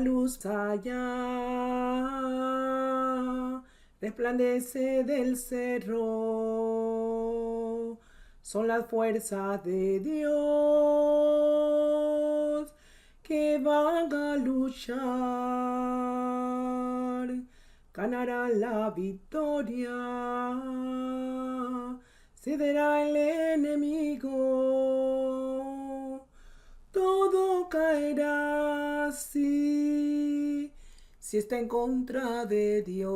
Luz allá, resplandece del cerro, son las fuerzas de Dios que van a luchar, ganarán la victoria, cederá el enemigo. Todo caerá si está en contra de Dios.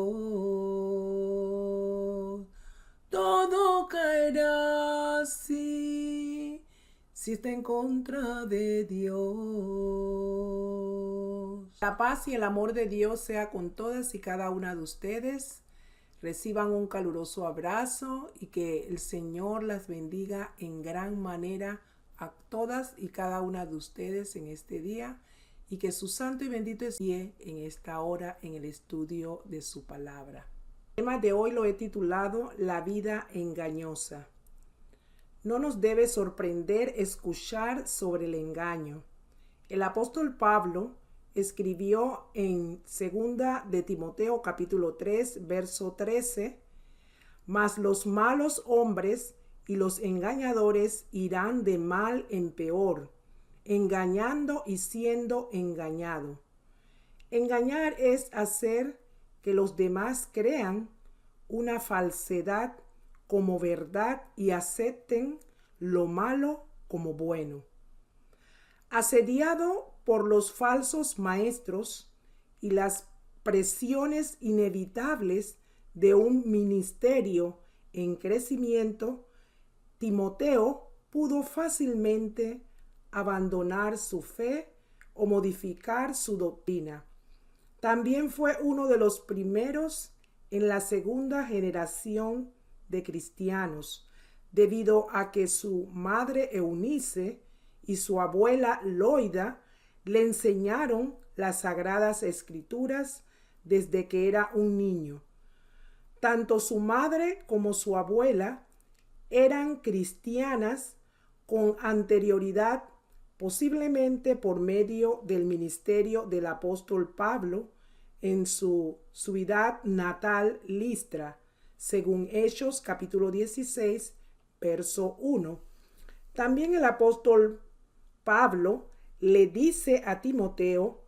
Todo caerá si está en contra de Dios. La paz y el amor de Dios sea con todas y cada una de ustedes. Reciban un caluroso abrazo y que el Señor las bendiga en gran manera a todas y cada una de ustedes en este día y que su santo y bendito esté en esta hora en el estudio de su palabra. El tema de hoy lo he titulado La vida engañosa. No nos debe sorprender escuchar sobre el engaño. El apóstol Pablo escribió en 2 de Timoteo capítulo 3 verso 13: mas los malos hombres y los engañadores irán de mal en peor, engañando y siendo engañado. Engañar es hacer que los demás crean una falsedad como verdad y acepten lo malo como bueno. Asediado por los falsos maestros y las presiones inevitables de un ministerio en crecimiento, Timoteo pudo fácilmente abandonar su fe o modificar su doctrina. También fue uno de los primeros en la segunda generación de cristianos, debido a que su madre Eunice y su abuela Loida le enseñaron las sagradas escrituras desde que era un niño. Tanto su madre como su abuela eran cristianas con anterioridad, posiblemente por medio del ministerio del apóstol Pablo en su ciudad natal Listra, según Hechos capítulo 16, verso 1. También el apóstol Pablo le dice a Timoteo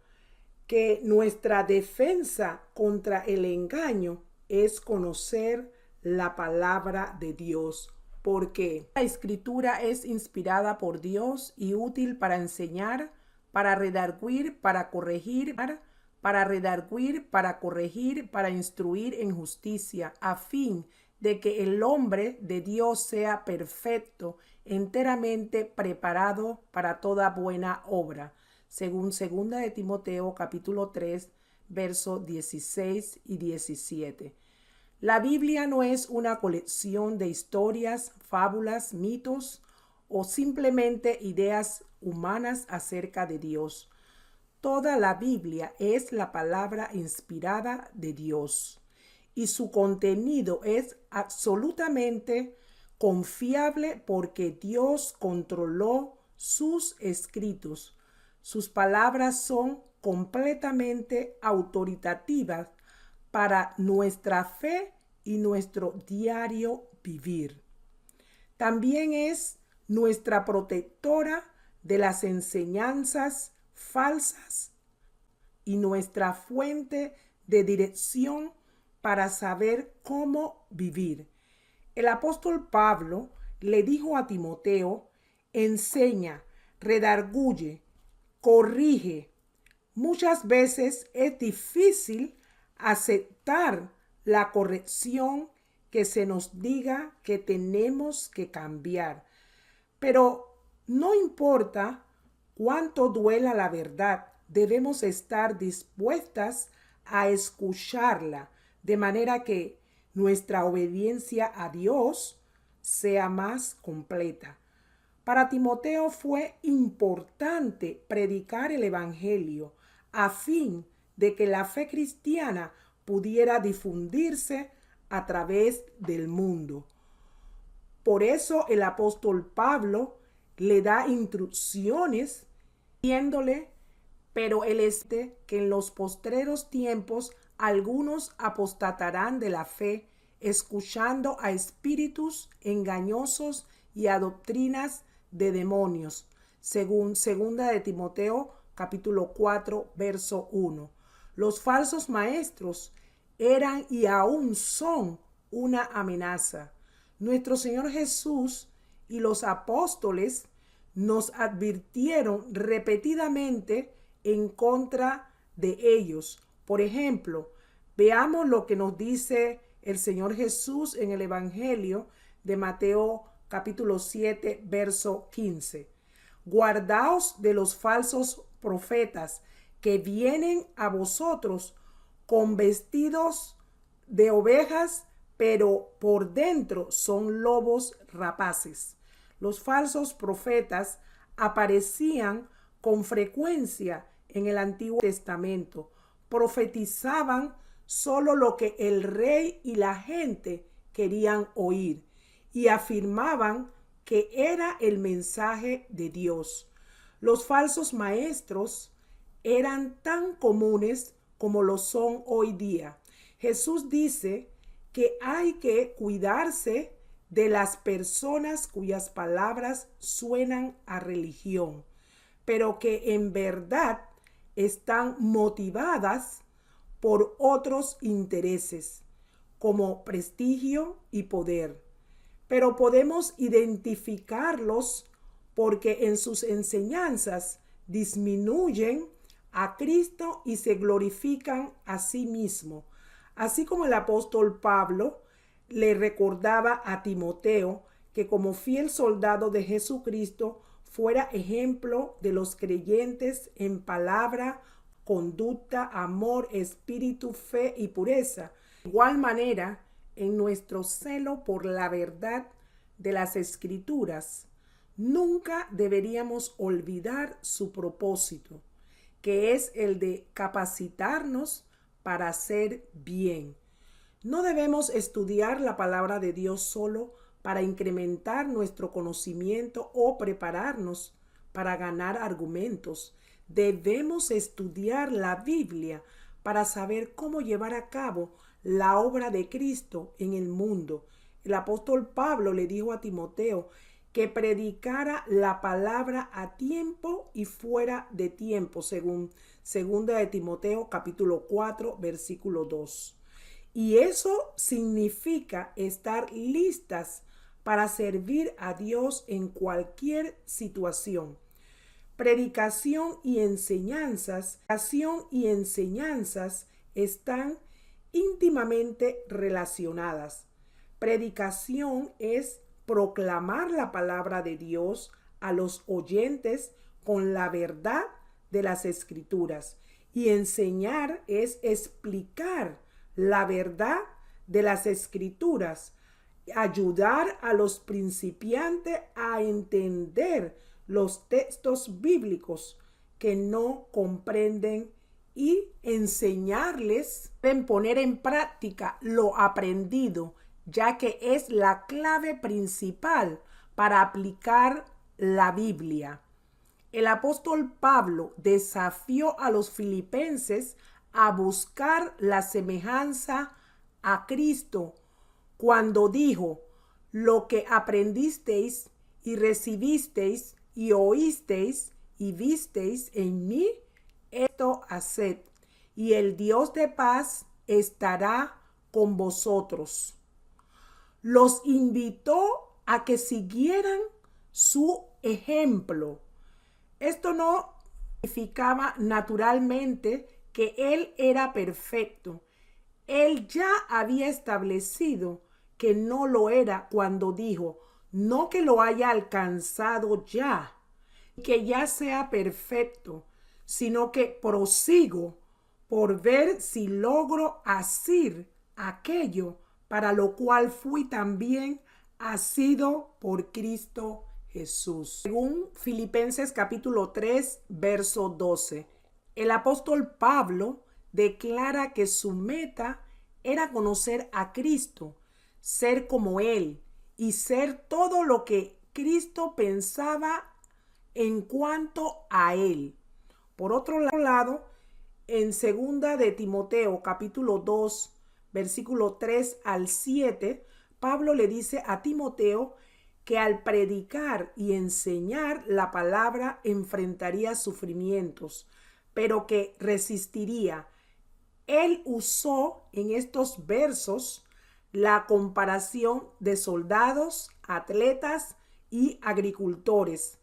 que nuestra defensa contra el engaño es conocer la palabra de Dios, porque la escritura es inspirada por Dios y útil para enseñar, para redarguir, para corregir, para instruir en justicia, a fin de que el hombre de Dios sea perfecto, enteramente preparado para toda buena obra, según 2 de Timoteo capítulo 3, versos 16 y 17. La Biblia no es una colección de historias, fábulas, mitos o simplemente ideas humanas acerca de Dios. Toda la Biblia es la palabra inspirada de Dios y su contenido es absolutamente confiable porque Dios controló sus escritos. Sus palabras son completamente autoritativas para nuestra fe y nuestro diario vivir. También es nuestra protectora de las enseñanzas falsas y nuestra fuente de dirección para saber cómo vivir. El apóstol Pablo le dijo a Timoteo: enseña, redarguye, corrige. Muchas veces es difícil aceptar la corrección, que se nos diga que tenemos que cambiar. Pero no importa cuánto duela la verdad, debemos estar dispuestas a escucharla, de manera que nuestra obediencia a Dios sea más completa. Para Timoteo fue importante predicar el Evangelio a fin de que la fe cristiana pudiera difundirse a través del mundo. Por eso el apóstol Pablo le da instrucciones diciéndole Pero él es que en los postreros tiempos algunos apostatarán de la fe, escuchando a espíritus engañosos y a doctrinas de demonios, según segunda de Timoteo capítulo 4 verso 1. Los falsos maestros eran y aún son una amenaza. Nuestro Señor Jesús y los apóstoles nos advirtieron repetidamente en contra de ellos. Por ejemplo, veamos lo que nos dice el Señor Jesús en el Evangelio de Mateo capítulo 7, verso 15. Guardaos de los falsos profetas que vienen a vosotros con vestidos de ovejas, pero por dentro son lobos rapaces. Los falsos profetas aparecían con frecuencia en el Antiguo Testamento. Profetizaban solo lo que el rey y la gente querían oír y afirmaban que era el mensaje de Dios. Los falsos maestros eran tan comunes como lo son hoy día. Jesús dice que hay que cuidarse de las personas cuyas palabras suenan a religión, pero que en verdad están motivadas por otros intereses, como prestigio y poder. Pero podemos identificarlos porque en sus enseñanzas disminuyen a Cristo y se glorifican a sí mismo. Así como el apóstol Pablo le recordaba a Timoteo que como fiel soldado de Jesucristo fuera ejemplo de los creyentes en palabra, conducta, amor, espíritu, fe y pureza. De igual manera, en nuestro celo por la verdad de las Escrituras, nunca deberíamos olvidar su propósito, que es el de capacitarnos para hacer bien. No debemos estudiar la palabra de Dios solo para incrementar nuestro conocimiento o prepararnos para ganar argumentos. Debemos estudiar la Biblia para saber cómo llevar a cabo la obra de Cristo en el mundo. El apóstol Pablo le dijo a Timoteo que predicara la palabra a tiempo y fuera de tiempo, según segunda de Timoteo capítulo 4 versículo 2. Y eso significa estar listas para servir a Dios en cualquier situación. Predicación y enseñanzas están íntimamente relacionadas. Predicación es proclamar la palabra de Dios a los oyentes con la verdad de las Escrituras. Y enseñar es explicar la verdad de las Escrituras, ayudar a los principiantes a entender los textos bíblicos que no comprenden y enseñarles en poner en práctica lo aprendido, ya que es la clave principal para aplicar la Biblia. El apóstol Pablo desafió a los filipenses a buscar la semejanza a Cristo cuando dijo: lo que aprendisteis y recibisteis y oísteis y visteis en mí, esto haced, y el Dios de paz estará con vosotros. Los invitó a que siguieran su ejemplo. Esto no significaba naturalmente que él era perfecto. Él ya había establecido que no lo era cuando dijo: no que lo haya alcanzado ya, que ya sea perfecto, sino que prosigo por ver si logro hacer aquello para lo cual fui también asido por Cristo Jesús. Según Filipenses capítulo 3, verso 12, el apóstol Pablo declara que su meta era conocer a Cristo, ser como Él y ser todo lo que Cristo pensaba en cuanto a Él. Por otro lado, en segunda de Timoteo, capítulo 2, versículo 3 al 7, Pablo le dice a Timoteo que al predicar y enseñar la palabra enfrentaría sufrimientos, pero que resistiría. Él usó en estos versos la comparación de soldados, atletas y agricultores,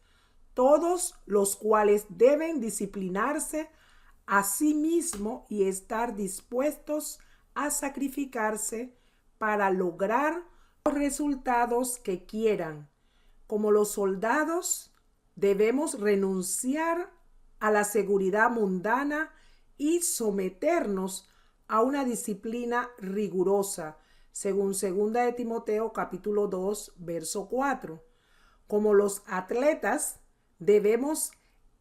todos los cuales deben disciplinarse a sí mismo y estar dispuestos a sacrificarse para lograr los resultados que quieran. Como los soldados, debemos renunciar a la seguridad mundana y someternos a una disciplina rigurosa, según 2 de Timoteo capítulo 2, verso 4. Como los atletas, debemos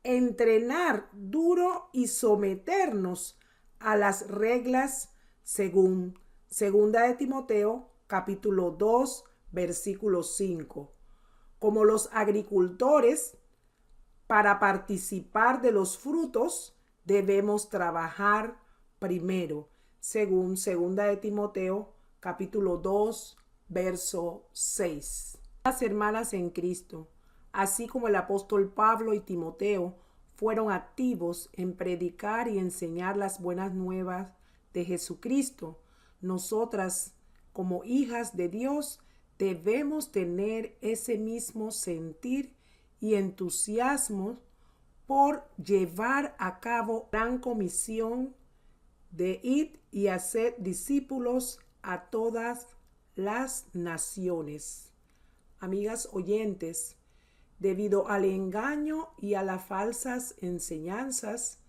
entrenar duro y someternos a las reglas según 2 de Timoteo capítulo 2, versículo 5. Como los agricultores, para participar de los frutos, debemos trabajar primero, según 2 de Timoteo capítulo 2, verso 6. Las hermanas en Cristo, así como el apóstol Pablo y Timoteo fueron activos en predicar y enseñar las buenas nuevas de Jesucristo, nosotras, como hijas de Dios, debemos tener ese mismo sentir y entusiasmo por llevar a cabo la gran comisión de ir y hacer discípulos a todas las naciones. Amigas oyentes, debido al engaño y a las falsas enseñanzas,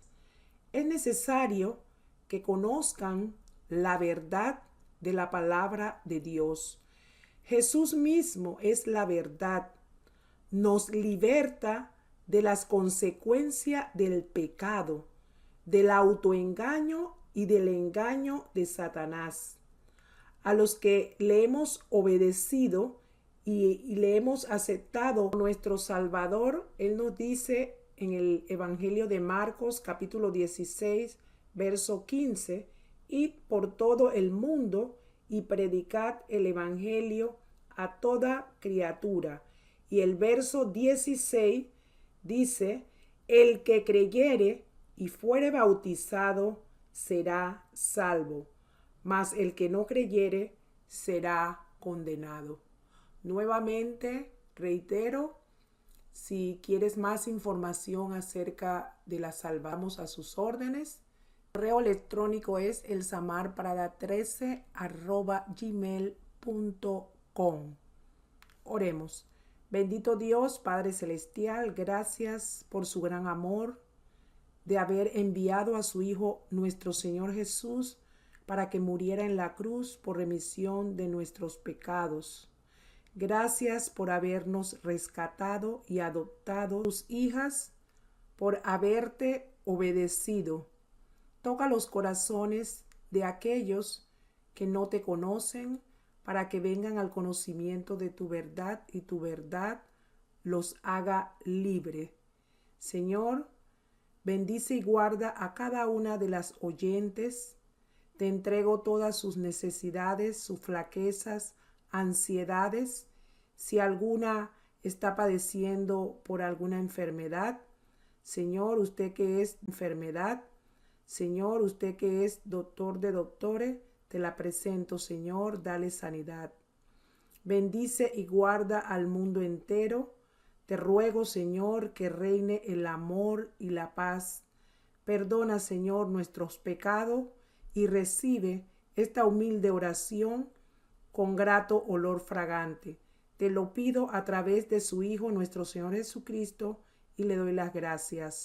es necesario que conozcan la verdad de la palabra de Dios. Jesús mismo es la verdad. Nos liberta de las consecuencias del pecado, del autoengaño y del engaño de Satanás. A los que le hemos obedecido y le hemos aceptado nuestro Salvador, Él nos dice en el Evangelio de Marcos capítulo 16, verso 15, id por todo el mundo y predicad el Evangelio a toda criatura. Y el verso 16 dice, el que creyere y fuere bautizado será salvo, mas el que no creyere será condenado. Nuevamente, reitero, si quieres más información acerca de la salvamos a sus órdenes, el correo electrónico es elsamarparada13@gmail.com. Oremos. Bendito Dios, Padre Celestial, gracias por su gran amor de haber enviado a su Hijo, nuestro Señor Jesús, para que muriera en la cruz por remisión de nuestros pecados. Gracias por habernos rescatado y adoptado tus hijas, por haberte obedecido. Toca los corazones de aquellos que no te conocen, para que vengan al conocimiento de tu verdad y tu verdad los haga libre. Señor, bendice y guarda a cada una de las oyentes. Te entrego todas sus necesidades, sus flaquezas, ansiedades. Si alguna está padeciendo por alguna enfermedad, Señor, usted que es enfermedad, Señor, usted que es doctor de doctores, te la presento, Señor, dale sanidad. Bendice y guarda al mundo entero. Te ruego, Señor, que reine el amor y la paz. Perdona, Señor, nuestros pecados y recibe esta humilde oración con grato olor fragante. Te lo pido a través de su Hijo, nuestro Señor Jesucristo, y le doy las gracias.